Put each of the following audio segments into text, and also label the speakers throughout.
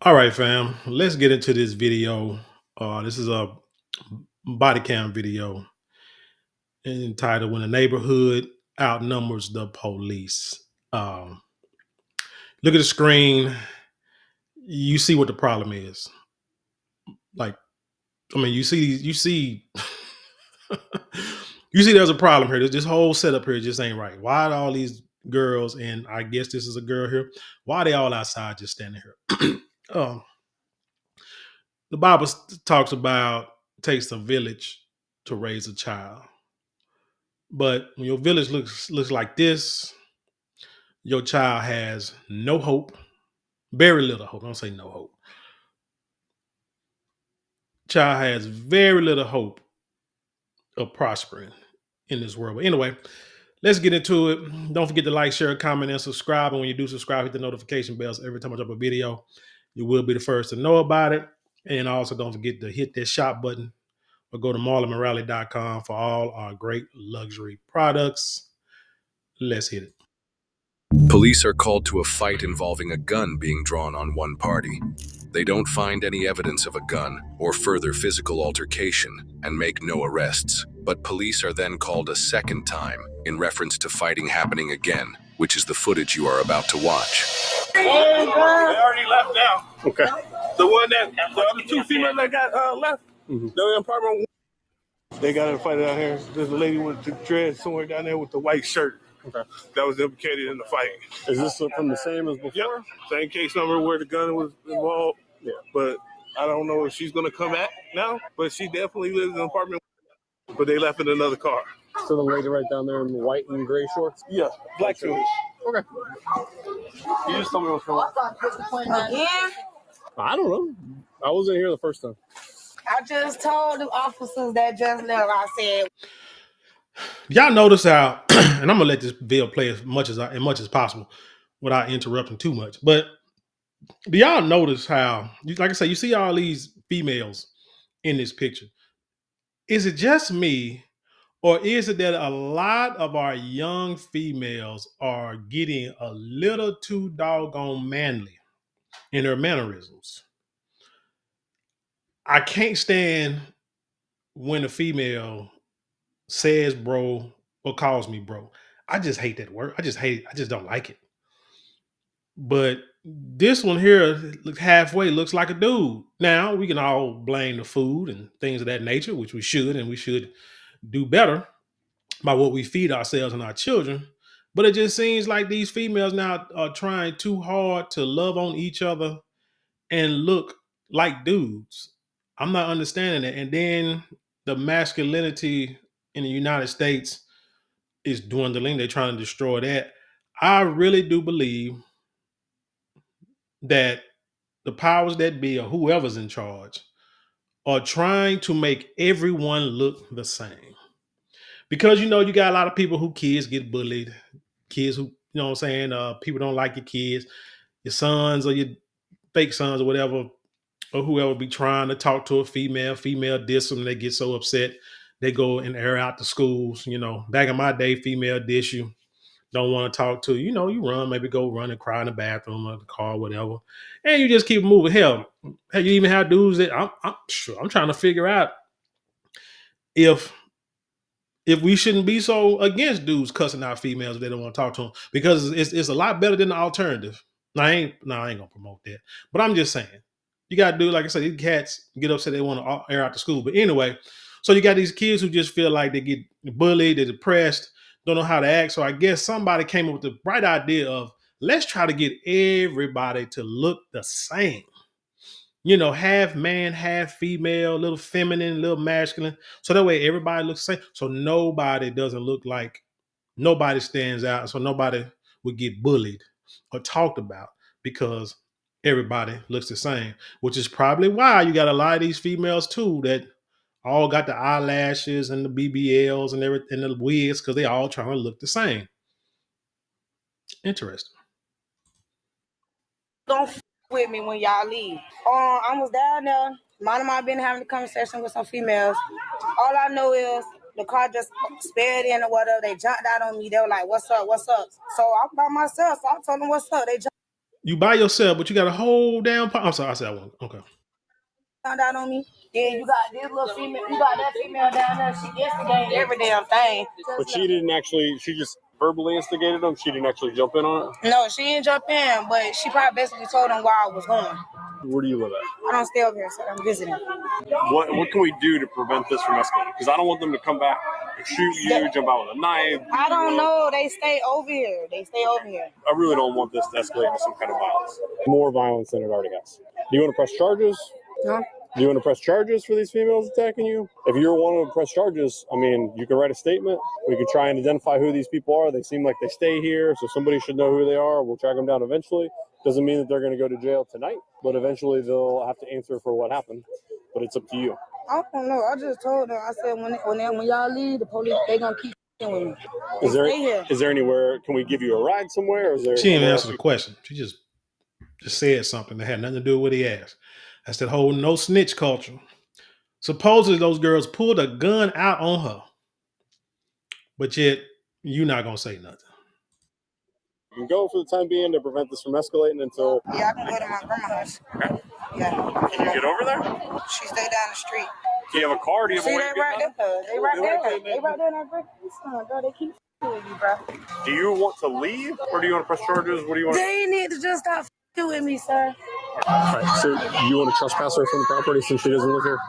Speaker 1: All right, fam. Let's get into this video. This is a body cam video entitled "When the Neighborhood Outnumbers the Police." Um, Look at the screen. You see what the problem is. Like, you see, you see. There's a problem here. This whole setup here just ain't right. Why are all these girls, and I guess this is a girl here, why are they all outside just standing here? um, the Bible talks about takes a village to raise a child. But when your village looks like this, your child has no hope, very little hope. Don't say no hope. Child has very little hope of prospering in this world. But anyway, let's get into it. Don't forget to like, share, comment, and subscribe. And when you do subscribe, hit the notification bells every time I drop a video. You will be the first to know about it. And also don't forget to hit that shop button or go to marlonmorale.com for all our great luxury products. Let's hit it.
Speaker 2: Police are called to a fight involving a gun being drawn on one party. They don't find any evidence of a gun or further physical altercation and make no arrests. But police are then called a second time in reference to fighting happening again, which is the footage you are about to watch.
Speaker 3: They already left now. Okay. The other two females that got left, they're in apartment. They got in a fight out here. There's a lady with the dread somewhere down there with the white shirt. Okay. That was implicated in the fight.
Speaker 4: Is this from the same as before?
Speaker 3: Yep. Same case number where the gun was involved. Yeah. But I don't know if she's going to come back now, but she definitely lives in an apartment. But they left in another car.
Speaker 4: So the lady right down there in the white and gray shorts?
Speaker 3: Yeah, black shoes.
Speaker 4: Okay. You just told me what's wrong.
Speaker 5: Again?
Speaker 4: I don't know. I wasn't here the first time.
Speaker 5: I just told the officers that just left. I said,
Speaker 1: Y'all notice how, and I'm gonna let this video play as much as possible without interrupting too much. But do y'all notice how, like I say, you see all these females in this picture? Is it just me, or is it that a lot of our young females are getting a little too doggone manly in their mannerisms? I can't stand when a female says bro or calls me bro. I just hate that word. I just hate it. I just don't like it. But this one here halfway looks like a dude. Now we can all blame the food and things of that nature, which we should, and we should do better by what we feed ourselves and our children. But it just seems like these females now are trying too hard to love on each other and look like dudes. I'm not understanding it. And then the masculinity in the United States is dwindling. They're trying to destroy that. I really do believe that the powers that be, or whoever's in charge, are trying to make everyone look the same. Because you got a lot of people who kids get bullied, kids who, what I'm saying, people don't like your kids, your sons or your fake sons or whatever, or whoever be trying to talk to a female diss them, they get so upset, they go and air out the schools. Back in my day, female diss you, don't want to talk to you, you run, maybe go run and cry in the bathroom or the car, whatever, and you just keep moving. Hell, you even have dudes that I'm trying to figure out if we shouldn't be so against dudes cussing out females if they don't want to talk to them, because it's a lot better than the alternative. I ain't gonna promote that, but I'm just saying you got to do, like I said, these cats get upset, they want to air out the school. But anyway, so you got these kids who just feel like they get bullied, they're depressed, don't know how to act. So I guess somebody came up with the bright idea of, let's try to get everybody to look the same. Half man, half female, a little feminine, a little masculine. So that way everybody looks the same. So nobody doesn't look like, nobody stands out. So nobody would get bullied or talked about, because everybody looks the same, which is probably why you got a lot of these females too that all got the eyelashes and the BBLs and everything, and the wigs, because they all trying to look the same. Interesting.
Speaker 5: don't with me when y'all leave. I was down there. Mine and I been having a conversation with some females. All I know is the car just sped in or whatever. They jumped out on me. They were like, what's up? What's up? So I'm by myself. So I told them, what's up? They jumped.
Speaker 1: You by yourself, but you got a whole damn. I'm sorry, I said I won't. Okay.
Speaker 5: Found out on me. Then you got this little female. You got that female down there. She instigated every damn thing.
Speaker 4: But she didn't actually. She just verbally instigated them. She didn't actually jump in on it.
Speaker 5: No, she didn't jump in, but she probably basically told them where I was going.
Speaker 4: Where do you live at?
Speaker 5: I don't stay over here, so I'm visiting.
Speaker 4: What can we do to prevent this from escalating? Because I don't want them to come back and shoot you, jump out with a knife.
Speaker 5: I don't know. They stay over here.
Speaker 4: I really don't want this to escalate to some kind of violence. More violence than it already has. Do you want to press charges?
Speaker 5: Huh?
Speaker 4: Do you want to press charges for these females attacking you? If you're one to press charges, I mean, you can write a statement. We could try and identify who these people are. They seem like they stay here, so somebody should know who they are. We'll track them down eventually. Doesn't mean that they're going to go to jail tonight, but eventually they'll have to answer for what happened. But it's up to you.
Speaker 5: I don't know. I just told them. I said when y'all leave, the police they gonna keep with me.
Speaker 4: Is there anywhere? Can we give you a ride somewhere? Or is there?
Speaker 1: She didn't answer the question. She just said something that had nothing to do with what he asked. That's that whole no snitch culture. Supposedly those girls pulled a gun out on her, but yet you're not gonna say nothing.
Speaker 4: You can go for the time being to prevent this from escalating until.
Speaker 5: Yeah, I can go to my grandma's house. Yeah.
Speaker 4: Can you get over there?
Speaker 5: She stay down the street.
Speaker 4: Do you have a car? Do you have a way to get
Speaker 5: there? They right there. They right there in that brick. Bro, they keep with you, bro.
Speaker 4: Do you want to leave, or do you want to press charges? What do you want?
Speaker 5: They need to just stop with me, sir.
Speaker 4: All right, so you want to trespass her from the property since she doesn't live here?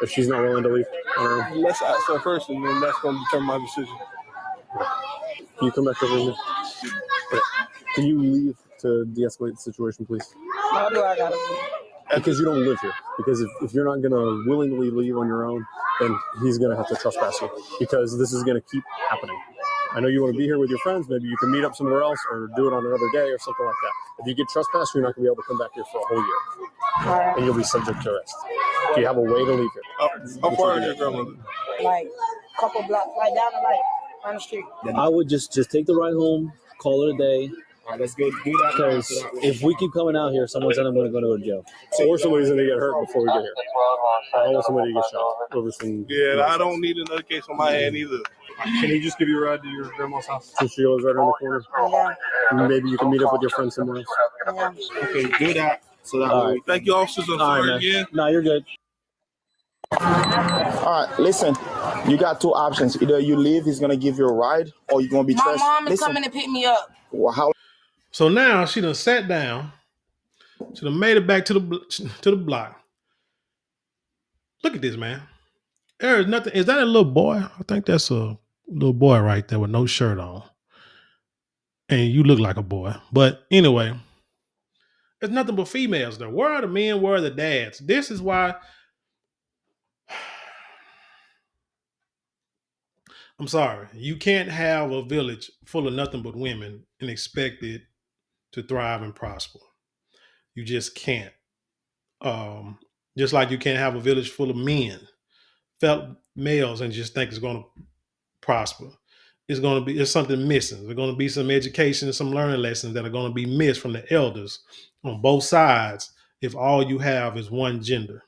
Speaker 4: If she's not willing to leave on her own?
Speaker 3: Let's ask her first, and then that's going to determine my decision.
Speaker 4: Can you come back over here? Okay. Can you leave to de-escalate the situation, please?
Speaker 5: How do I gotta leave?
Speaker 4: Because you don't live here. Because if you're not going to willingly leave on your own, then he's going to have to trespass you. Because this is going to keep happening. I know you want to be here with your friends. Maybe you can meet up somewhere else or do it on another day or something like that. If you get trespassed, you're not going to be able to come back here for a whole year. And you'll be subject to arrest. Do you have a way to leave here?
Speaker 3: How far is your grandmother?
Speaker 5: Like a couple blocks, like down the down the street.
Speaker 6: I would just take the ride home, call it a day.
Speaker 3: All right, let's go do that.
Speaker 6: Because if we keep coming out here, someone's going to go to jail.
Speaker 4: Or somebody's going to get hurt before we get here. I don't want somebody to get shot over some.
Speaker 3: Yeah, I don't need another case on my hand either.
Speaker 4: Can he just give you a ride to your grandma's house? Since she lives right around the corner.
Speaker 5: Yeah.
Speaker 4: Maybe you can meet up with your friends somewhere else.
Speaker 5: Yeah.
Speaker 3: Okay, do that. So that thank you, officers. I'm sorry again.
Speaker 6: No, you're good.
Speaker 7: All right, listen. You got two options. Either you leave, he's gonna give you a ride, or you're gonna be.
Speaker 5: My mom is coming to pick me up.
Speaker 7: Well, how?
Speaker 1: So now she done sat down. She done made it back to the block. Look at this, man. There is nothing. Is that a little boy? I think that's a little boy right there with no shirt on. And you look like a boy. But anyway, there's nothing but females there. Where are the men? Where are the dads? This is why. I'm sorry. You can't have a village full of nothing but women and expect it to thrive and prosper. You just can't. Just like you can't have a village full of men, felt males, and just think it's going to prosper. It's something missing. There's going to be some education and some learning lessons that are going to be missed from the elders on both sides if all you have is one gender.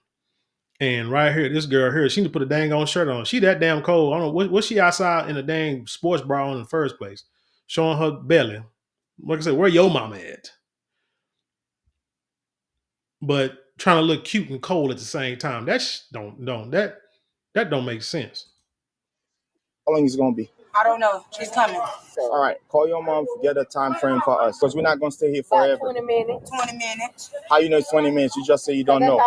Speaker 1: And right here, this girl here, she need to put a dang on shirt on. She that damn cold. I don't know what's she outside in a dang sports bra on in the first place, showing her belly. Like I said, where your mama at? But trying to look cute and cold at the same time. That don't make sense.
Speaker 7: How long is it gonna be?
Speaker 5: I don't know. She's coming.
Speaker 7: All right, call your mom. Get a time frame for us, because we're not gonna stay here forever.
Speaker 5: 20 minutes. 20 minutes.
Speaker 7: How you know it's 20 minutes? You just say you don't know.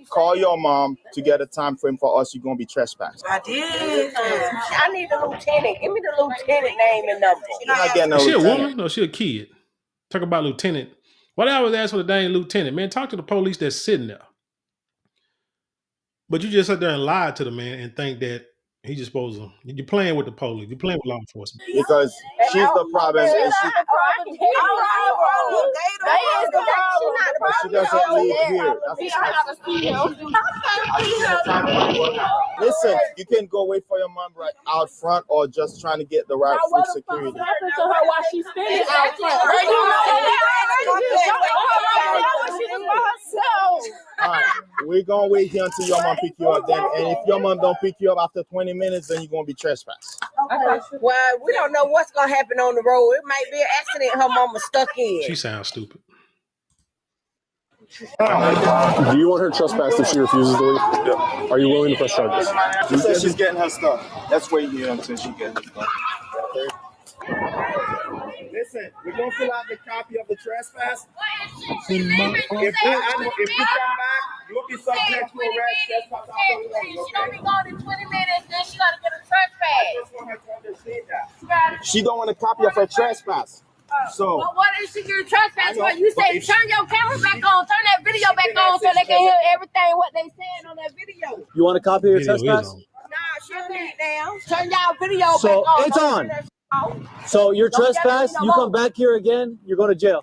Speaker 7: Call your mom to get a time frame for us. You're gonna be trespassed.
Speaker 5: I did.
Speaker 8: I need the lieutenant. Give me the lieutenant name and number.
Speaker 7: You're not getting no
Speaker 1: Is she a
Speaker 7: lieutenant.
Speaker 1: woman? No, she a kid. Talk about lieutenant. Why did I always ask for the dang lieutenant? Man, talk to the police that's sitting there. But you just sit there and lie to the man and think that he just supposed to. You're playing with the police. You're playing with law enforcement.
Speaker 7: Because she's the problem, and she doesn't live here. Listen, you can go wait for your mom right out front, or just trying to get the right food security.
Speaker 8: To her while she's standing out front.
Speaker 7: All right, we're gonna wait here until your mom pick you up. Then, and if your mom don't pick you up after 20 minutes, then you're gonna be trespassed.
Speaker 8: Okay. Well, we don't know what's gonna happen on the road. It might be an accident her mama stuck in.
Speaker 1: She sounds stupid.
Speaker 4: Do you want her trespassed if she refuses to leave?
Speaker 7: Yeah.
Speaker 4: Are you willing to press charges?
Speaker 7: She says she's getting her stuff. That's where you until she gets her stuff. Listen, we're gonna fill out the copy of the trespass. If you come back, you'll be subject to arrest. She don't be gone in 20 minutes, then she gotta get a trespass. I just want her to understand that. She don't want a copy of her trespass. So,
Speaker 8: well, what is she getting trespass for? You say turn your camera back on, turn that video back on so they can hear everything what they saying on that video.
Speaker 6: You want a copy of your trespass?
Speaker 8: Nah, she need now. Turn y'all video
Speaker 6: So
Speaker 8: back on.
Speaker 6: it's on. So you're trespass. You come back here again, you're going to jail.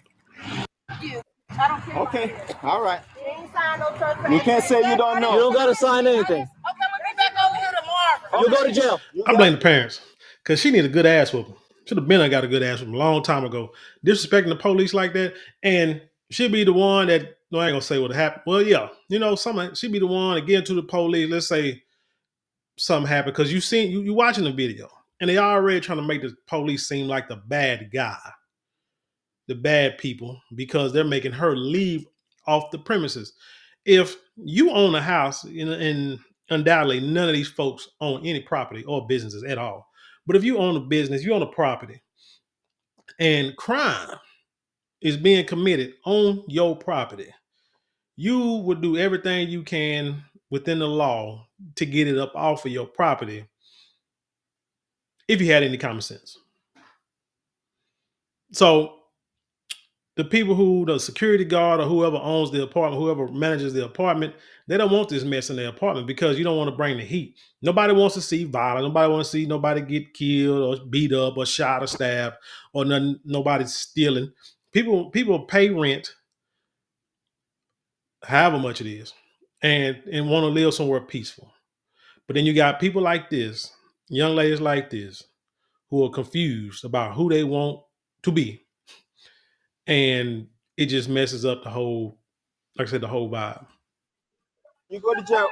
Speaker 8: I don't care.
Speaker 7: okay, all right.
Speaker 8: You ain't signed no trespass.
Speaker 7: You can't say you don't know.
Speaker 6: You don't got to sign anything.
Speaker 8: Okay, we'll be back over here tomorrow.
Speaker 6: You'll go to jail.
Speaker 1: I blame the parents because she need a good ass whooping. Should have been I got a good ass whooping a long time ago. Disrespecting the police like that, and she'll be the one that no, I ain't gonna say what happened. Well, yeah, you know, she'll be the one to get into the police. Let's say something happened because you watching the video, and they already trying to make the police seem like the bad guy, the bad people, because they're making her leave off the premises. If you own a house, and undoubtedly none of these folks own any property or businesses at all. But if you own a business, you own a property, and crime is being committed on your property, you would do everything you can within the law to get it up off of your property if you had any common sense. So the security guard or whoever owns the apartment, whoever manages the apartment, they don't want this mess in their apartment because you don't want to bring the heat. Nobody wants to see violence. Nobody wants to see nobody get killed or beat up or shot or stabbed or nobody stealing. People pay rent, however much it is, and want to live somewhere peaceful. But then you got people like this, young ladies like this, who are confused about who they want to be. And it just messes up the whole, like I said, the whole vibe.
Speaker 7: You go to jail.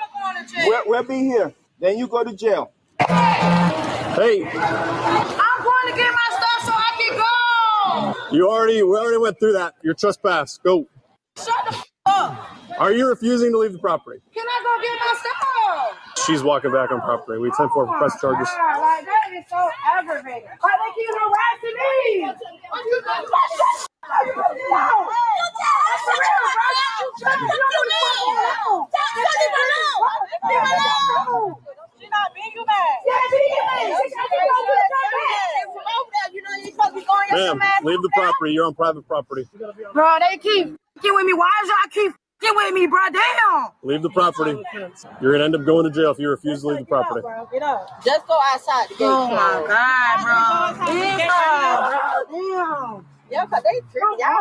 Speaker 7: We'll be here. Then you go to jail.
Speaker 4: Hey.
Speaker 8: I'm going to get my stuff so I can go.
Speaker 4: We already went through that. You're trespass. Go.
Speaker 8: Shut the f up.
Speaker 4: Are you refusing to leave the property?
Speaker 8: Can I go get my stuff?
Speaker 4: She's walking back on property. We 10-4 for press charges.
Speaker 8: Like, that is so aggravating. Why they keep harassing me?
Speaker 4: Ma'am, leave the property. You're on private property.
Speaker 8: Bro, they keep with me. Why is y'all keep with me, bro? Damn.
Speaker 4: Leave the property. You're going to end up going to jail if you refuse to leave the property.
Speaker 8: Just go outside the gate. Oh, my God, bro. Damn. Yeah, because they tripping. Y'all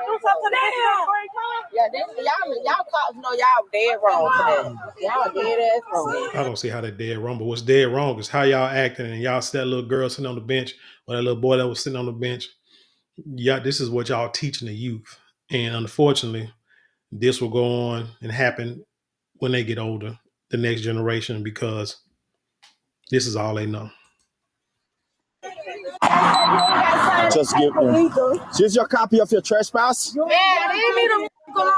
Speaker 8: do something. Yeah, y'all cops know y'all dead wrong for that. Y'all dead ass wrong.
Speaker 1: I don't see how that dead wrong, but what's dead wrong is how y'all acting, and y'all see that little girl sitting on the bench or that little boy that was sitting on the bench. Yeah, this is what y'all teaching the youth. And unfortunately, this will go on and happen when they get older, the next generation, because this is all they know.
Speaker 7: Just give me. Here's your copy of your trespass.
Speaker 8: Yeah, leave me the alone,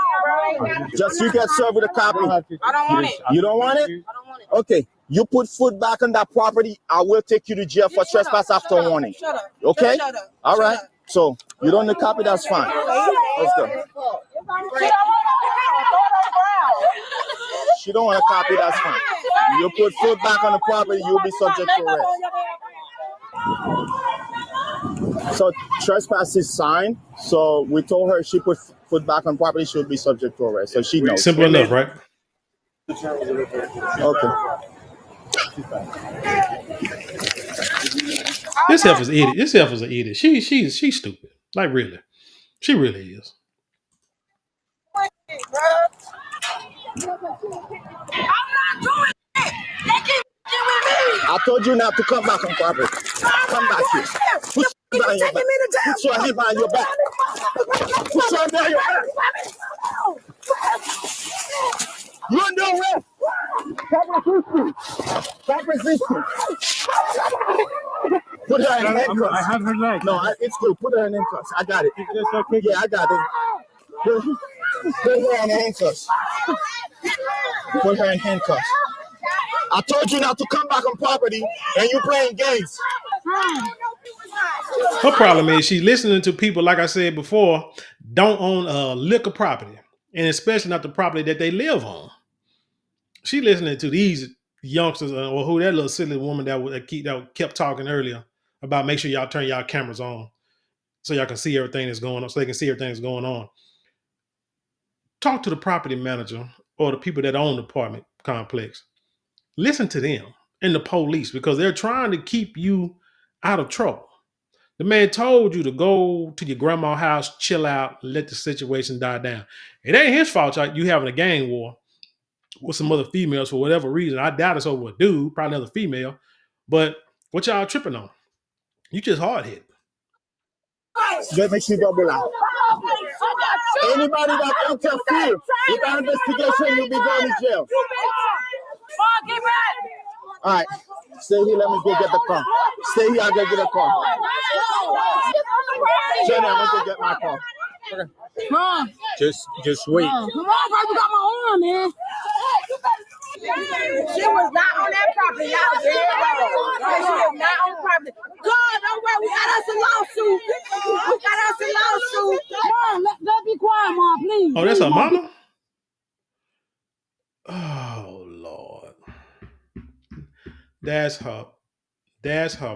Speaker 8: bro.
Speaker 7: Just you get served with a copy.
Speaker 8: I don't want it.
Speaker 7: You don't want it?
Speaker 8: I don't want it.
Speaker 7: Okay. You put foot back on that property, I will take you to jail for trespass after warning.
Speaker 8: Shut up.
Speaker 7: Okay?
Speaker 8: Shut up.
Speaker 7: All right. So you don't need a copy, that's fine. Let's go. She don't want a copy, that's fine. You put foot back on the property, you'll be subject to arrest. So trespass is signed. So we told her she put foot back on property, she'll be subject to arrest. So she knows.
Speaker 1: Simple enough, right?
Speaker 7: Okay.
Speaker 1: This heifer is an idiot. This heifer is an idiot. She's stupid. Like really. She really is.
Speaker 8: I'm not doing it. They keep with me.
Speaker 7: I told you not to come back on property. Come back here. Put your hand behind your back. Put your hand behind your back. Put your hand behind your back. You under arrest. Stop resisting. Put her in handcuffs.
Speaker 3: I have her leg.
Speaker 7: No, it's good. Put her in handcuffs. I got it.
Speaker 3: It's okay.
Speaker 7: Yeah, I got it. Put her in handcuffs. Put her in handcuffs. I told you not to come back on property, and you playing games.
Speaker 1: Her problem is she's listening to people, like I said before, don't own liquor property, and especially not the property that they live on. She listening to these youngsters, or who that little silly woman that kept talking earlier about make sure y'all turn y'all cameras on so y'all can see everything that's going on, so they can see everything that's going on. Talk to the property manager or the people that own the apartment complex. Listen to them and the police because they're trying to keep you out of trouble. The man told you to go to your grandma's house, chill out, let the situation die down. It ain't his fault you having a gang war with some other females for whatever reason. I doubt it's over a dude, probably another female. But what y'all tripping on? You just hard hit.
Speaker 7: Anybody that interferes with our investigation will be going to jail. All right, stay here. Let me go get the car. Stay here. I'll go get a car. Jenny, I'm gonna go get my car.
Speaker 6: Mom.
Speaker 4: Just wait.
Speaker 6: Come on, bro, you got my arm, man.
Speaker 5: She was not on that property. Y'all was dead wrong. She was not on property. God, don't worry. We got us a lawsuit.
Speaker 6: Mom, let's be quiet, Mom, please.
Speaker 1: Oh, that's her mama? Oh, Lord. That's her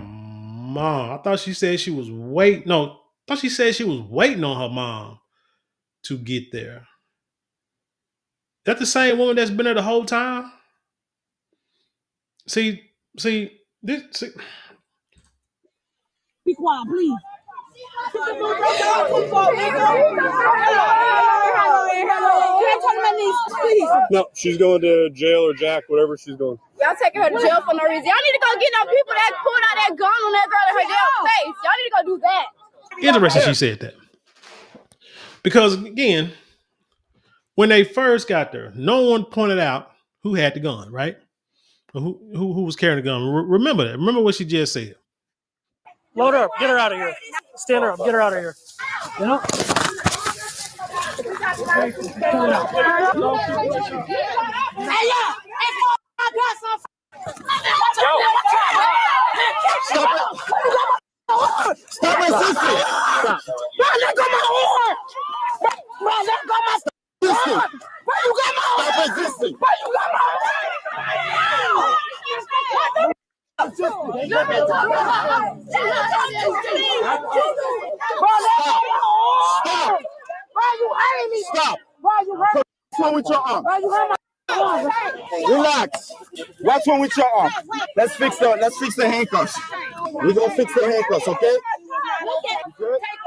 Speaker 1: mom. I thought she said she was waiting. No, I thought she said she was waiting on her mom to get there. That the same woman that's been there the whole time? See.
Speaker 6: Be quiet, please.
Speaker 4: No, she's going to jail or jack, whatever she's doing.
Speaker 8: Y'all taking her to jail for no reason. Y'all need to go get no people that pulled out that gun on that girl in her damn face. Y'all need to go do that.
Speaker 1: Interesting she said that. Because, again, when they first got there, no one pointed out who had the gun, right? Or who was carrying the gun. Remember that. Remember what she just said.
Speaker 9: Load her up. Get her out of here. Stand her up. Get her out of here. You know?
Speaker 7: Stop resisting. Stop.
Speaker 5: Let go my arm. Let go my
Speaker 7: Resisting.
Speaker 5: Where you got my arm?
Speaker 7: Stop resisting.
Speaker 5: Where you got my arm?
Speaker 7: Stop.
Speaker 5: Why you hurting me?
Speaker 7: Stop.
Speaker 5: Why you hurting me?
Speaker 7: What's wrong with your arm?
Speaker 5: Why you hurting my arm?
Speaker 7: Relax. What's wrong with your arm? Let's fix the handcuffs. We're gonna fix the handcuffs, okay?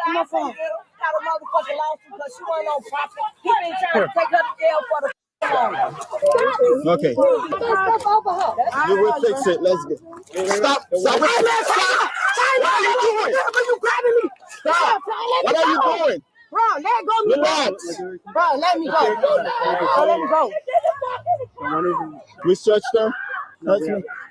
Speaker 5: My phone. Got a motherfucking lawsuit because she wasn't on property. He been trying to take her to jail for the
Speaker 7: okay. You will fix it. Let's go. Stop. Stop.
Speaker 5: What are you doing? You grabbing me?
Speaker 7: Stop. What are you doing?
Speaker 5: Bro, let go me.
Speaker 7: Relax.
Speaker 5: Bro, let me go. Bro, let me go.
Speaker 7: We searched them.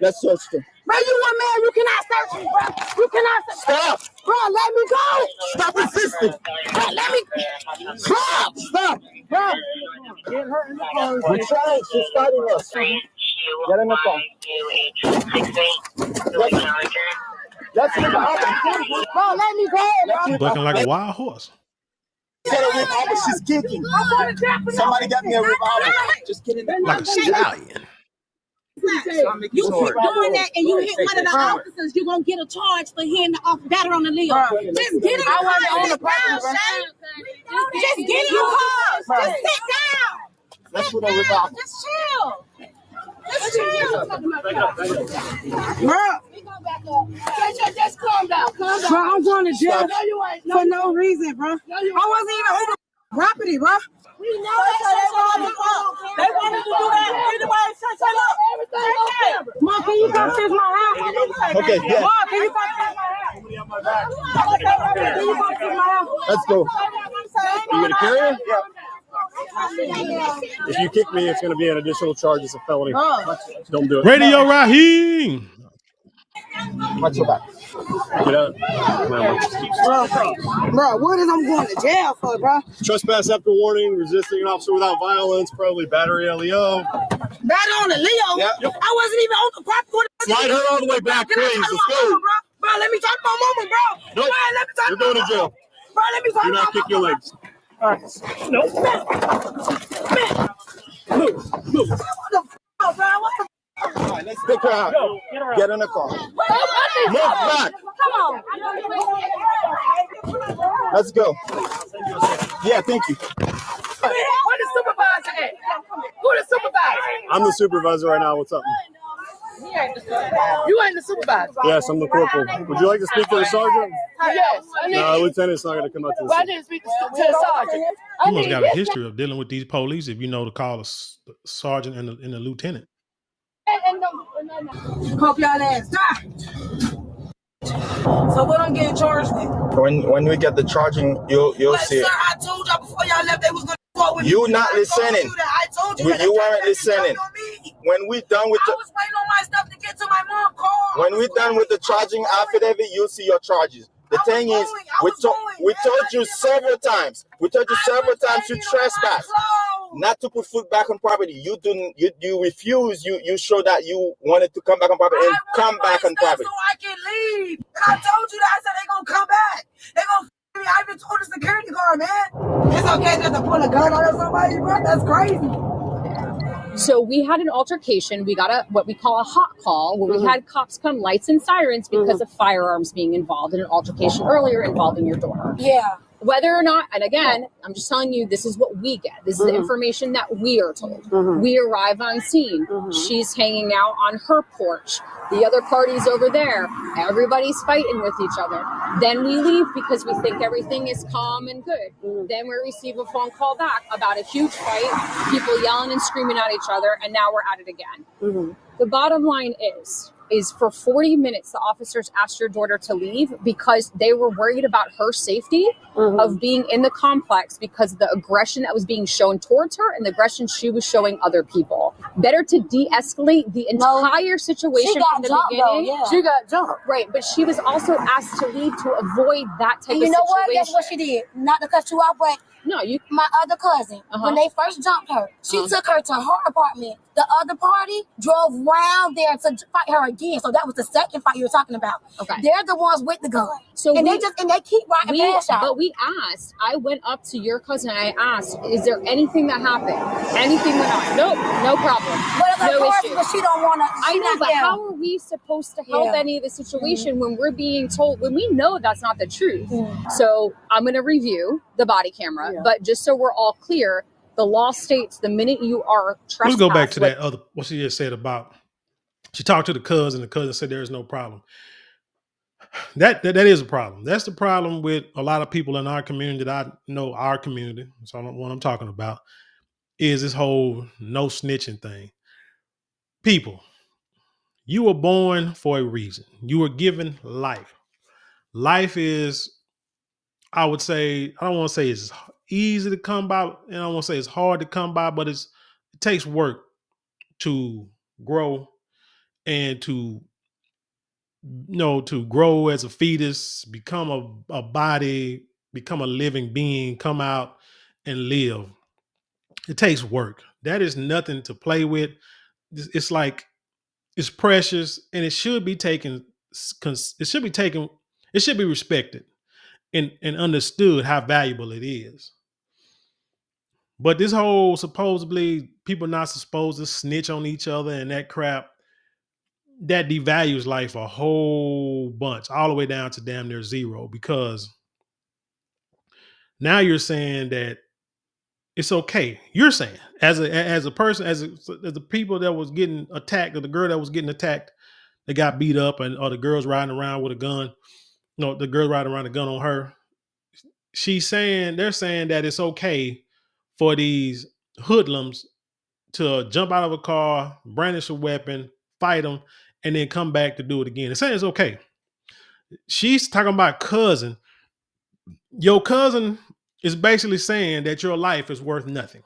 Speaker 7: Let's search them.
Speaker 5: Bro, you a man. You cannot search me, bro. You cannot search.
Speaker 7: Stop.
Speaker 5: Bro, let me go.
Speaker 7: Stop resisting.
Speaker 5: Bro, let me.
Speaker 7: Stop. Stop.
Speaker 5: Bro.
Speaker 7: We're trying. She's fighting us. Get in the car. Let's get the
Speaker 5: Bro, let me go.
Speaker 1: Bucking like a wild horse.
Speaker 7: She's kicking. Somebody got me a revolver. Just get in there.
Speaker 1: Like a stallion.
Speaker 5: You keep doing that and you hit one of the officers, you're going to get a charge for hitting the batter on the leg. Just get in the car. Just get in the car. Just sit down.
Speaker 7: That's what I was about.
Speaker 5: Just chill. Just chill. Bro. Just calm down. Calm down. Bro, I'm going to jail for no reason, bro. I wasn't even on the property, bro. We know they wanted to do that anyway. Shut up. Mom, can you come fix my house?
Speaker 7: Okay, yeah.
Speaker 5: Mom, can you come fix my house? Can you come fix my house?
Speaker 7: Let's go.
Speaker 4: You gonna carry her? If you kick me, it's going to be an additional charge as a felony. Don't do it.
Speaker 1: Radio Raheem.
Speaker 7: Watch your back.
Speaker 4: Get out.
Speaker 5: Bro, what is I'm going to jail for, bro?
Speaker 4: Trespass after warning, resisting an officer without violence, probably battery LEO.
Speaker 5: Battery on the Leo?
Speaker 4: Yep.
Speaker 5: I wasn't even on the property.
Speaker 4: Slide her all the way back,
Speaker 5: Can I
Speaker 4: please.
Speaker 5: talk to
Speaker 4: Let's
Speaker 5: my
Speaker 4: go.
Speaker 5: mama, bro? Bro, let me talk to my mama, bro.
Speaker 4: Nope.
Speaker 5: Bro, let me talk
Speaker 4: You're
Speaker 5: to my
Speaker 4: going to
Speaker 5: mama.
Speaker 4: jail.
Speaker 5: Bro, let me talk
Speaker 4: Do
Speaker 5: to my
Speaker 4: not
Speaker 5: mama.
Speaker 4: kick your legs.
Speaker 9: All right. Nope.
Speaker 5: What the f***, bro? What the
Speaker 7: All right, let's pick her out.
Speaker 9: Go. Get her out.
Speaker 7: Get in the car. Move back.
Speaker 8: Come on.
Speaker 7: Let's go. Yeah, thank you.
Speaker 8: Where the supervisor at? Who the supervisor?
Speaker 4: I'm the supervisor right now. What's up?
Speaker 8: You ain't the supervisor.
Speaker 4: Yes, I'm the corporal. Would you like to speak to the sergeant?
Speaker 8: Yes.
Speaker 4: No, lieutenant's not going to come out to the
Speaker 8: I
Speaker 4: scene.
Speaker 8: need to speak to the sergeant.
Speaker 1: You must got a history of dealing with these police if you know to call a sergeant and a lieutenant.
Speaker 5: Hope y'all ass die. So what I'm getting charged with?
Speaker 7: When we get the charging, you'll see
Speaker 5: Sir,
Speaker 7: it.
Speaker 5: I told y'all before y'all left they was going to talk with
Speaker 7: You
Speaker 5: me.
Speaker 7: not listening.
Speaker 5: I told you that.
Speaker 7: You weren't listening. When we done with
Speaker 5: I was waiting on my stuff to get to my mom's car.
Speaker 7: when we done with the charging affidavit, you'll see your charges. The thing is, we told you several times. We told you several times to trespass, not to put foot back on property. You didn't. You refuse. You show that you wanted to come back on property and come back on property.
Speaker 5: So I can leave. And I told you that. I said they gonna come back. They gonna f me. I even told the security guard, man. It's okay just to pull a gun on somebody, bro. That's crazy.
Speaker 10: So we had an altercation. We got what we call a hot call, where we had cops come, lights and sirens, because of firearms being involved in an altercation earlier involving your daughter.
Speaker 5: Yeah.
Speaker 10: Whether or not, and again, I'm just telling you, this is what we get. This is the information that we are told. We arrive on scene. She's hanging out on her porch. The other party's over there. Everybody's fighting with each other. Then we leave because we think everything is calm and good. Then we receive a phone call back about a huge fight, people yelling and screaming at each other, and now we're at it again. The bottom line is for 40 minutes, the officers asked your daughter to leave because they were worried about her safety of being in the complex because of the aggression that was being shown towards her and the aggression she was showing other people. Better to de-escalate the entire situation from the beginning.
Speaker 8: She got jumped.
Speaker 10: Right, but she was also asked to leave to avoid that type of situation.
Speaker 8: You know what? Guess what she did? Not to cut you off, but my other cousin, when they first jumped her, she took her to her apartment. The other party drove round there to fight her again. So that was the second fight you were talking about. Okay. They're the ones with the gun. So they keep riding past y'all.
Speaker 10: But we asked, I went up to your cousin and I asked, is there anything that happened? Anything went on? Nope, no problem. No issue.
Speaker 8: But she don't want to.
Speaker 10: I know, but how are we supposed to help any of the situation when we're being told, when we know that's not the truth? So I'm going to review the body camera, but just so we're all clear, the law states the minute you are trespassed.
Speaker 1: Let's go back to that other, what she just said about, she talked to the cousin said there's no problem. That is a problem. That's the problem with a lot of people in our community that I know, our community, so I don't know what I'm talking about, is this whole no snitching thing. People, you were born for a reason. You were given life. Life is, I would say, I don't want to say it's easy to come by, and I don't want to say it's hard to come by, but it takes work to grow and to grow as a fetus, become a body, become a living being, come out and live. It takes work. That is nothing to play with. It's like, it's precious, and it should be taken. It should be respected and understood how valuable it is. But this whole supposedly people not supposed to snitch on each other and that crap, that devalues life a whole bunch, all the way down to damn near zero, because now you're saying that it's okay. You're saying as a person, as the people that was getting attacked, or the girl that was getting attacked, that got beat up, or the girls riding around with a gun, the girl riding around a gun on her. They're saying that it's okay for these hoodlums to jump out of a car, brandish a weapon, fight them, and then come back to do it again. They're saying it's okay. She's talking about cousin. Your cousin is basically saying that your life is worth nothing.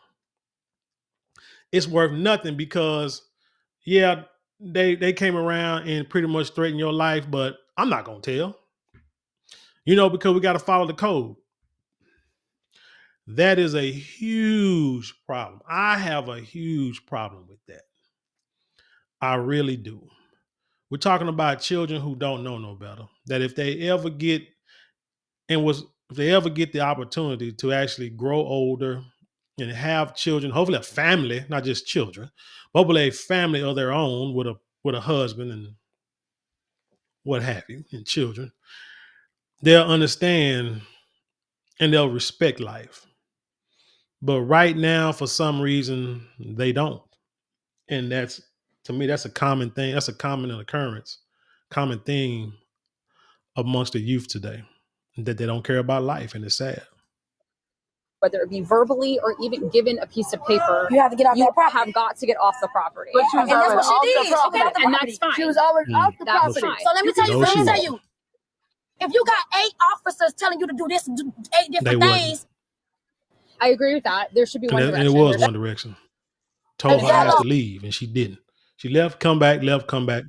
Speaker 1: It's worth nothing because, they came around and pretty much threatened your life, but I'm not going to tell. Because we got to follow the code. That is a huge problem. I have a huge problem with that. I really do. We're talking about children who don't know no better. That if they ever get the opportunity to actually grow older and have children, hopefully a family, not just children, but hopefully a family of their own with a husband and what have you, and children, they'll understand and they'll respect life. But right now, for some reason, they don't. And to me, that's a common thing. That's a common occurrence, common theme amongst the youth today, that they don't care about life, and it's sad.
Speaker 10: Whether it be verbally or even given a piece of paper,
Speaker 8: You have to get off
Speaker 10: you
Speaker 8: that property.
Speaker 10: have got to get off the property.
Speaker 5: But she was
Speaker 8: And that's
Speaker 5: already
Speaker 8: what she
Speaker 5: off
Speaker 8: did.
Speaker 5: the
Speaker 8: She got
Speaker 5: property.
Speaker 8: off the
Speaker 10: And
Speaker 8: property.
Speaker 10: that's fine.
Speaker 5: She was already off the
Speaker 10: That's
Speaker 5: property.
Speaker 10: fine.
Speaker 8: So let me tell
Speaker 1: No, she
Speaker 8: you. If you got 8 officers telling you to do this, do 8 different
Speaker 1: They wouldn't.
Speaker 8: things.
Speaker 10: I agree with that. There should be one
Speaker 1: And
Speaker 10: direction.
Speaker 1: it was
Speaker 10: There
Speaker 1: one direction. Told her ass to leave, and she didn't. She left, come back, left, come back.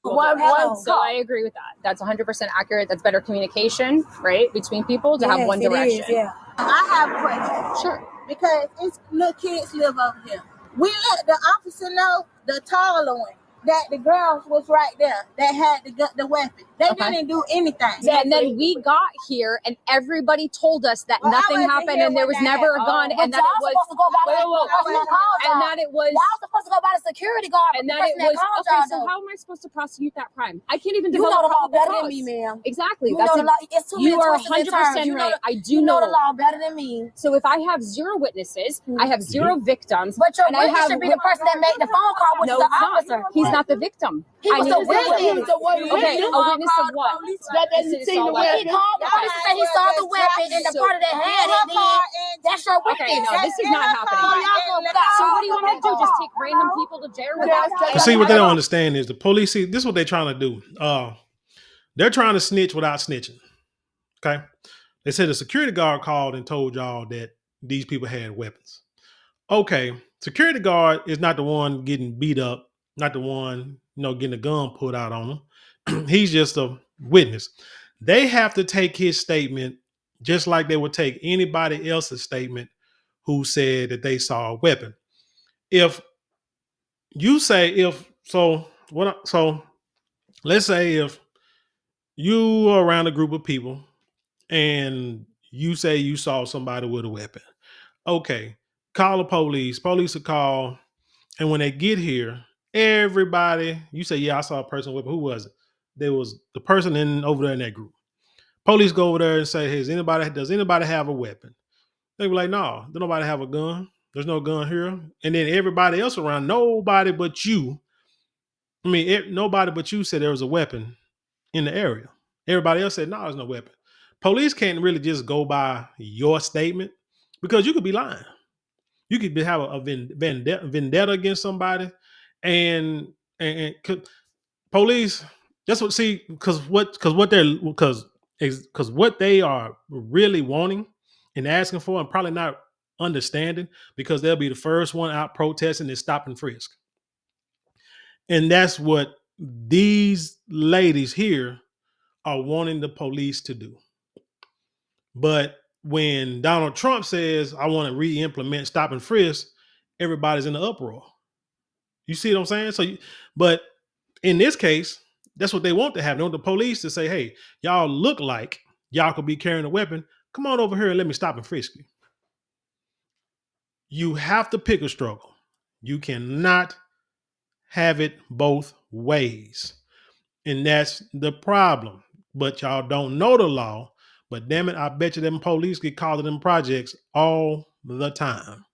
Speaker 10: So I agree with that. That's 100% accurate. That's better communication, right, between people to have one direction.
Speaker 5: I have a question.
Speaker 10: Sure.
Speaker 5: Because it's little kids live over here. We let the officer know, the taller one, that the girls was right there that had the weapon. They didn't do anything.
Speaker 10: And then we got here and everybody told us that nothing happened and there was never a gun and that it was and that it was
Speaker 8: Y'all supposed to go by the security guard.
Speaker 10: and that it was okay. So how am I supposed to prosecute that crime? I can't even develop
Speaker 8: know the law
Speaker 10: probable
Speaker 8: better than
Speaker 10: cause.
Speaker 8: me, ma'am.
Speaker 10: Exactly.
Speaker 8: You
Speaker 10: That's
Speaker 8: know the law. It's too many
Speaker 10: you are
Speaker 8: twists and
Speaker 10: 100%
Speaker 8: turns.
Speaker 10: right. I do
Speaker 8: You know the law better than me.
Speaker 10: So if I have 0 witnesses, I have 0 victims,
Speaker 8: But your
Speaker 10: and I
Speaker 8: witness
Speaker 10: have
Speaker 8: should be the person that made the phone call, which is the officer.
Speaker 10: He's not the victim.
Speaker 8: He was the witness.
Speaker 10: Okay, a witness of what?
Speaker 5: That doesn't see the
Speaker 8: He
Speaker 5: weapon.
Speaker 8: called the police and said he saw the weapon and the party that had it. Then that's your witness.
Speaker 10: Okay, no, this is not happening. So what do you want me to do? Just take random people to jail without?
Speaker 1: But see, what they don't understand is the police. See, this is what they're trying to do. They're trying to snitch without snitching. Okay, they said the security guard called and told y'all that these people had weapons. Okay, security guard is not the one getting beat up, not the one getting a gun put out on him. He's just a witness. They have to take his statement just like they would take anybody else's statement who said that they saw a weapon. If you say so let's say if you are around a group of people and you say you saw somebody with a weapon. Okay, call the police. Police will call, and when they get here, everybody, you say, yeah, I saw a person with a weapon. Who was it? There was the person over there in that group. Police go over there and say, hey, does anybody have a weapon? They were like, no, don't nobody have a gun. There's no gun here. And then everybody else around, nobody but you said there was a weapon in the area. Everybody else said, no, there's no weapon. Police can't really just go by your statement because you could be lying. You could have a vendetta against somebody, and police. That's what because what they are really wanting and asking for, and probably not understanding, because they'll be the first one out protesting and stop and frisk. And that's what these ladies here are wanting the police to do. But when Donald Trump says, I want to re-implement stop and frisk, everybody's in the uproar. You see what I'm saying? But in this case, that's what they want to have. They want the police to say, hey, y'all look like y'all could be carrying a weapon. Come on over here and let me stop and frisk you. You have to pick a struggle. You cannot have it both ways. And that's the problem. But y'all don't know the law. But damn it, I bet you them police get called to them projects all the time.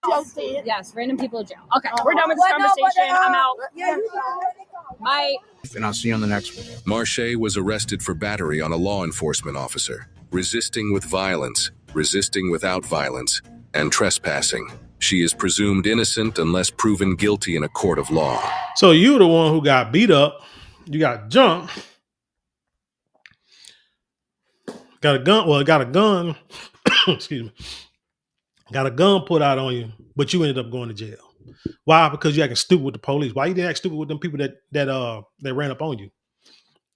Speaker 10: Yes, random people in jail. Okay, we're done with this conversation. I'm out. Bye.
Speaker 2: And I'll see you on the next one. Marche was arrested for battery on a law enforcement officer, resisting with violence, resisting without violence, and trespassing. She is presumed innocent unless proven guilty in a court of law.
Speaker 1: So you the one who got beat up, you got jumped, got a gun, excuse me, got a gun put out on you, but you ended up going to jail. Why? Because you acting stupid with the police. Why you didn't act stupid with them people that ran up on you?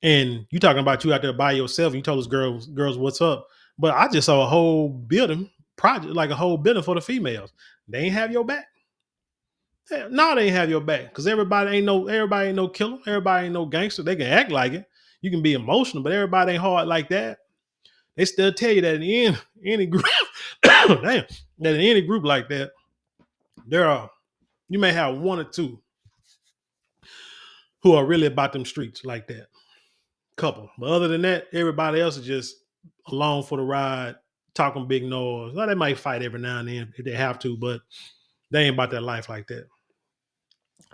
Speaker 1: And you talking about you out there by yourself, and you told those girls what's up. But I just saw a whole building project, like a whole building for the females. They ain't have your back. Hell, no, they ain't have your back. Because everybody ain't no killer. Everybody ain't no gangster. They can act like it. You can be emotional, but everybody ain't hard like that. They still tell you that in any group, damn, that in any group like that, you may have one or two who are really about them streets like that. Couple. But other than that, everybody else is just along for the ride, talking big noise. Well, they might fight every now and then if they have to, but they ain't about that life like that.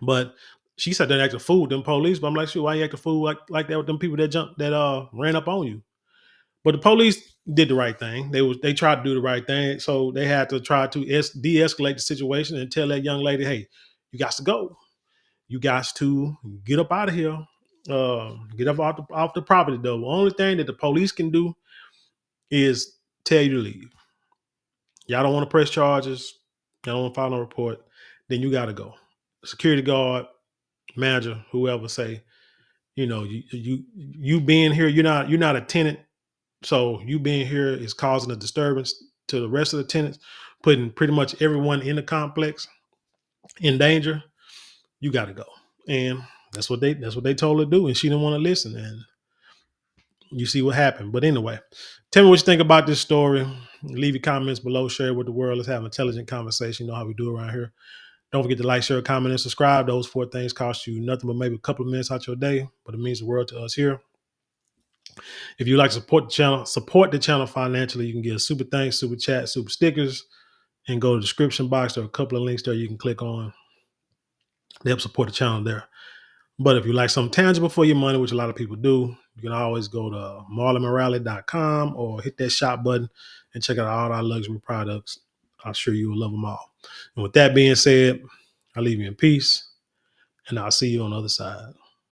Speaker 1: But she said they act a fool with them police, but I'm like, why you act a fool like that with them people that ran up on you? But the police did the right thing. They tried to do the right thing. So they had to try to de-escalate the situation and tell that young lady, hey, you got to go. You got to get up out of here. Get up off the property, though. The only thing that the police can do is tell you to leave. Y'all don't want to press charges. Y'all don't want to file no report. Then you got to go. Security guard, manager, whoever say, you being here, you're not a tenant. So you being here is causing a disturbance to the rest of the tenants, putting pretty much everyone in the complex in danger. You got to go. And that's what they told her to do. And she didn't want to listen. And you see what happened. But anyway, tell me what you think about this story. Leave your comments below. Share it with the world. Let's have an intelligent conversation. You know how we do around here. Don't forget to like, share, comment, and subscribe. Those 4 things cost you nothing but maybe a couple of minutes out your day, but it means the world to us here. If you like to support the channel financially, you can get a super thanks, super chat, super stickers, and go to the description box. There are a couple of links there you can click on. They help support the channel there. But if you like something tangible for your money, which a lot of people do, you can always go to marlonmorale.com or hit that shop button and check out all our luxury products. I'm sure you will love them all. And with that being said, I'll leave you in peace, and I'll see you on the other side.